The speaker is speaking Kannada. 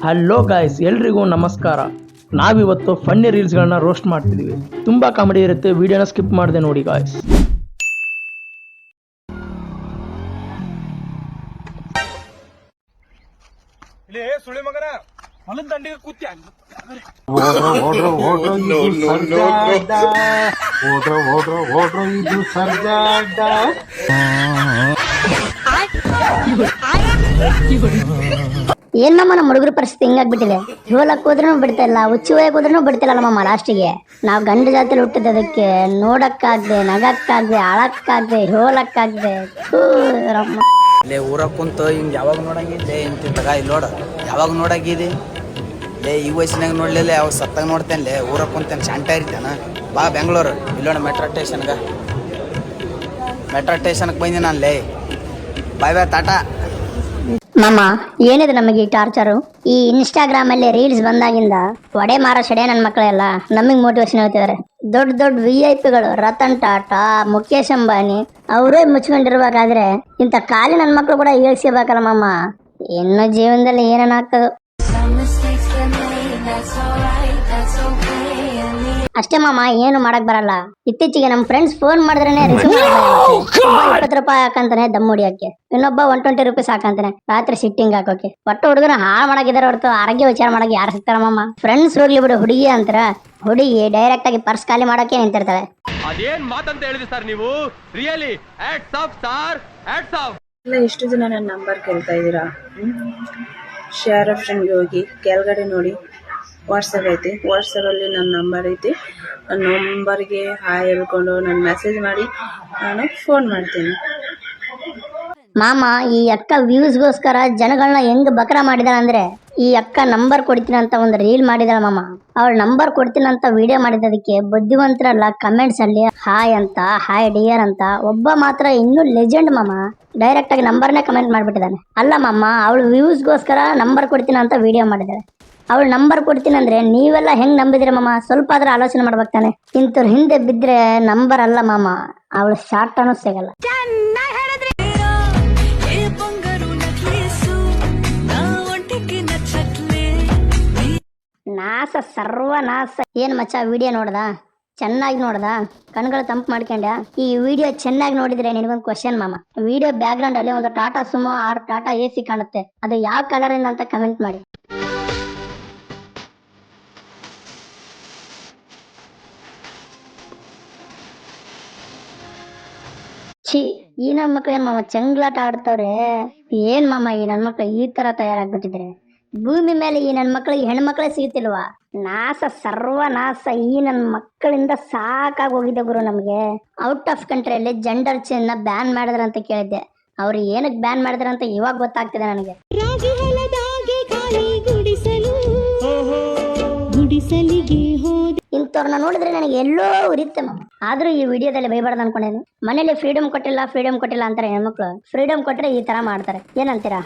ಹಲೋ ಗಾಯ್ಸ್, ಎಲ್ರಿಗೂ ನಮಸ್ಕಾರ. ನಾವಿವತ್ತು ಫನ್ನಿ ರೀಲ್ಸ್ಗಳನ್ನ ರೋಸ್ಟ್ ಮಾಡ್ತಿದ್ದೀವಿ. ತುಂಬಾ ಕಾಮಿಡಿ ಇರುತ್ತೆ, ವಿಡಿಯೋನ ಸ್ಕಿಪ್ ಮಾಡದೆ ನೋಡಿ ಗಾಯ್ಸ್. ಸುಳಿ ಮಗನ ಹೊಲದ ದಂಡಿಗೆ ಕೂತ್ಯ ಇದು ಸರ್ಜಾಡ. ಏನಮ್ಮ ನಮ್ಮ ಹುಡುಗರ ಪರಿಸ್ಥಿತಿ ಹಿಂಗಾಗ್ಬಿಟ್ಟಿದೆ. ಹೋಲಕ್ ಹೋದ್ರೂ ಬಿಡ್ತಾ ಇಲ್ಲ, ಹುಚ್ಚಿ ಹೋಯಕ್ ಹೋದ್ರೂ ಬಿಡ್ತಿಲ್ಲ ನಮ್ಮಮ್ಮ. ಲಾಸ್ಟಿಗೆ ನಾವು ಗಂಡು ಜಾತಿಲಿ ಹುಟ್ಟಿದ್ದಕ್ಕೆ ನೋಡಕ್ಕಾಗ್ದೆ, ನಗಕ್ಕಾಗ್ದೆ, ಅಳಕ್ಕಾಗ್ದೆ, ಹೋಲಕ್ಕಾಗ್ದೆ. ಲೇ ಊರಾಗ ಕುಂತು ಹಿಂಗೆ ಯಾವಾಗ ನೋಡಂಗಿದ್ದೆ ಇಂತಿಂತಾಗ ಇಲ್ಲಿ ನೋಡ ಯಾವಾಗ ನೋಡಾಗಿದೆ ಲೇ ಈ ವಯಸ್ಸಿನಾಗ ನೋಡ್ಲಿಲ್ಲ ಯಾವ ಸತ್ತಾಗ ನೋಡ್ತೇನೆ. ಲೇ ಊರಾಗ ಕುಂತೇನೆ ಶಾಂಟ ಇರ್ತೇನೆ. ಬಾ ಬೆಂಗಳೂರು ಇಲ್ಲೋಣ ಮೆಟ್ರೋ ಸ್ಟೇಷನ್ಗೆ ಬಂದೆ ನಾನು. ಲೇ ಬಾಯ್ ಬಾಯ್ ಟಾಟಾ. ಮಾಮ ಏನಿದೆ ನಮಗೆ ಈ ಟಾರ್ಚರು? ಈ ಇನ್ಸ್ಟಾಗ್ರಾಮ್ ಅಲ್ಲಿ ರೀಲ್ಸ್ ಬಂದಾಗಿಂದ ಒಡೆ ಮಾರೋ ಶಡೆ ನನ್ನ ಮಕ್ಕಳೆಲ್ಲ ನಮಗೆ ಮೋಟಿವೇಶನ್ ಹೇಳ್ತಿದ್ದಾರೆ. ದೊಡ್ಡ ದೊಡ್ಡ VIP ಗಳು ರತನ್ ಟಾಟಾ, ಮುಖೇಶ್ ಅಂಬಾನಿ ಅವರೇ ಮುಚ್ಕೊಂಡಿರ್ಬೇಕಾದ್ರೆ ಇಂಥ ಖಾಲಿ ನನ್ನ ಮಕ್ಕಳು ಕೂಡ ಹೇಳ್ಸಿರ್ಬೇಕಲ್ಲ ಮಾಮ. ಇನ್ನು ಜೀವನದಲ್ಲಿ ಏನೇನ್ ಆಗ್ತದೋ ಅಷ್ಟೇ ಮಾಮ, ಏನು ಮಾಡಕ್ ಬರಲ್ಲ. ಇತ್ತೀಚೆಗೆ ನಮ್ಮ ಫ್ರೆಂಡ್ಸ್ ಫೋನ್ ಮಾಡಿದ್ರೇನೆ ರಿಸೀವ್ ಒಬ್ಬ 20 ರೂಪಾಯಿ ಹಾಕಂತಾನೆ ದಮ್ ಹೊಡಿಯಕ್ಕೆ, ಇನ್ನೊಬ್ಬ 120 ರೂಪೀಸ್ ಹಾಕಂತಾನೆ ರಾತ್ರಿ ಸಿಟ್ಟಿಂಗ್ ಹಾಕೋಕೆ. ಒಟ್ಟು ಹುಡುಗನ ಹಾಳು ಮಾಡಾಕಿದಾರೆ ಹೊರತು ಆರೋಗ್ಯ ವಿಚಾರ ಮಾಡಕ್ಕೆ ಯಾರು ಸಿಗ್ತಾರ ಮಾಮ? ಫ್ರೆಂಡ್ಸ್ ಹೋಗ್ಲಿ ಬಿಡು, ಹುಡುಗಿ ಅಂತಾರ ಹುಡುಗಿ ಡೈರೆಕ್ಟ್ ಆಗಿ ಪರ್ಸ್ ಖಾಲಿ ಮಾಡೋಕೆ ನಿಂತಿರ್ತಾಳೆ. ಅದೇನ್ ಮಾತಂತ ಹೇಳಿದ್ರಿ ಸರ್ ನೀವು? Really hats off sir, hats off. ಇಷ್ಟು ಜನ ನನ್ನ ನಂಬರ್ ಕೇಳ್ತಾ ಇದ್ದೀರಾ? ಶೇರ್ ಆಪ್ಷನ್ಗೆ ಹೋಗಿ ಕೆಳಗಡೆ ನೋಡಿ, ವಾಟ್ಸಪ್ ಐತಿ. ವಾಟ್ಸಪ್ಪಲ್ಲಿ ನನ್ನ ನಂಬರ್ ಐತಿ. ನನ್ನ ನಂಬರ್ಗೆ ಹಾಯ್ ಹೇಳ್ಕೊಂಡು ನನ್ನ ಮೆಸೇಜ್ ಮಾಡಿ, ನಾನು ಫೋನ್ ಮಾಡ್ತೀನಿ. ಮಾಮ ಈ ಅಕ್ಕ ವ್ಯೂಸ್ಗೋಸ್ಕರ ಜನಗಳನ್ನ ಹೆಂಗ್ ಬಕರ ಮಾಡಿದಾಳ ಅಂದ್ರೆ, ಈ ಅಕ್ಕ ನಂಬರ್ ಕೊಡ್ತೀನಿ ಅಂತ ಒಂದು ರೀಲ್ ಮಾಡಿದಾಳ ಮಾಮ. ಅವಳ ನಂಬರ್ ಕೊಡ್ತೀನಿ ಅಂತ ವಿಡಿಯೋ ಮಾಡಿದ್ದಕ್ಕೆ ಬುದ್ಧಿವಂತರಲ್ಲ ಕಮೆಂಟ್ಸ್ ಅಲ್ಲಿ ಹಾಯ್ ಅಂತ, ಹಾಯ್ ಡಿಯರ್ ಅಂತ. ಒಬ್ಬ ಮಾತ್ರ ಇನ್ನೂ ಲೆಜೆಂಡ್ ಮಾಮ, ಡೈರೆಕ್ಟ್ ಆಗಿ ನಂಬರ್ನೇ ಕಮೆಂಟ್ ಮಾಡ್ಬಿಟ್ಟಿದ್ದಾನೆ. ಅಲ್ಲ ಮಾಮ, ಅವಳು ವ್ಯೂಸ್ಗೋಸ್ಕರ ನಂಬರ್ ಕೊಡ್ತೀನಿ ಅಂತ ವಿಡಿಯೋ ಮಾಡಿದಾಳೆ. ಅವಳು ನಂಬರ್ ಕೊಡ್ತೀನಿ ಅಂದ್ರೆ ನೀವೆಲ್ಲ ಹೆಂಗ್ ನಂಬಿದ್ರಿ ಮಾಮ? ಸ್ವಲ್ಪ ಆದ್ರೆ ಆಲೋಚನೆ ಮಾಡ್ಬೇಕು ತಾನೆ. ಇಂಥವ್ರ ಹಿಂದೆ ಬಿದ್ರೆ ನಂಬರ್ ಅಲ್ಲ ಮಾಮ, ಅವಳು ಶಾರ್ಟ್ ಅನ್ನೋ ಸಿಗಲ್ಲ. ನಾಸ ಸರ್ವನಾಶ. ಏನ್ ಮಚ್ಚ ವಿಡಿಯೋ ನೋಡ್ದ? ಚೆನ್ನಾಗಿ ನೋಡ್ದ? ಕಣ್ಗಳು ತಂಪು ಮಾಡ್ಕೊಂಡ್ಯಾ? ಈ ವಿಡಿಯೋ ಚೆನ್ನಾಗಿ ನೋಡಿದ್ರೆ ನಿನಗೊಂದು ಕ್ವಶನ್ ಮಾಮ. ವಿಡಿಯೋ ಬ್ಯಾಕ್ ಗ್ರೌಂಡ್ ಅಲ್ಲಿ ಒಂದು Tata Sumo or Tata AC ಕಾಣುತ್ತೆ, ಅದು ಯಾವ ಕಲರ್ ಇಂದ ಅಂತ ಕಮೆಂಟ್ ಮಾಡಿ. ಛೀ, ಈ ನನ್ನ ಮಕ್ಳು ಏನ್ ಮಾಮ ಚೆಂಗ್ಲಾಟ ಆಡ್ತವ್ರೆ? ಏನ್ ಮಾಮ ಈ ನನ್ ಮಕ್ಳು ಈ ತರ ತಯಾರಾಗ್ಬಿಟ್ಟಿದ್ರೆ? ಭೂಮಿ ಮೇಲೆ ಈ ನನ್ನ ಮಕ್ಳಿಗೆ ಹೆಣ್ಮಕ್ಳೇ ಸಿಗುತ್ತಿಲ್ವಾ? ನಾಶ ಸರ್ವನಾಶ. ಈ ನನ್ನ ಮಕ್ಕಳಿಂದ ಸಾಕಾಗಿ ಹೋಗಿದೆ ಗುರು ನಮ್ಗೆ. ಔಟ್ ಆಫ್ ಕಂಟ್ರಿಯಲ್ಲಿ ಜೆಂಡರ್ ಚೇಂಜ್ ನ ಬ್ಯಾನ್ ಮಾಡಿದ್ರ ಅಂತ ಕೇಳಿದ್ದೆ. ಅವ್ರು ಏನಕ್ಕೆ ಬ್ಯಾನ್ ಮಾಡಿದ್ರ ಅಂತ ಇವಾಗ ಗೊತ್ತಾಗ್ತಿದೆ ನನಗೆ. ಇಂಥವ್ರನ್ನ ನೋಡಿದ್ರೆ ನನಗೆ ಎಲ್ಲೋ ಉರಿಯುತ್ತೆ ಮಾಮ. ಆದ್ರೂ ಈ ವಿಡಿಯೋದಲ್ಲಿ ಬೈಬಾರ್ದು ಅನ್ಕೊಂಡೇನು. ಮನೇಲಿ ಫ್ರೀಡಮ್ ಕೊಟ್ಟಿಲ್ಲ ಅಂತಾರೆ ಹೆಣ್ಮಕ್ಳು. ಫ್ರೀಡಮ್ ಕೊಟ್ರೆ ಈ ತರ ಮಾಡ್ತಾರೆ. ಏನಂತೀರಾ?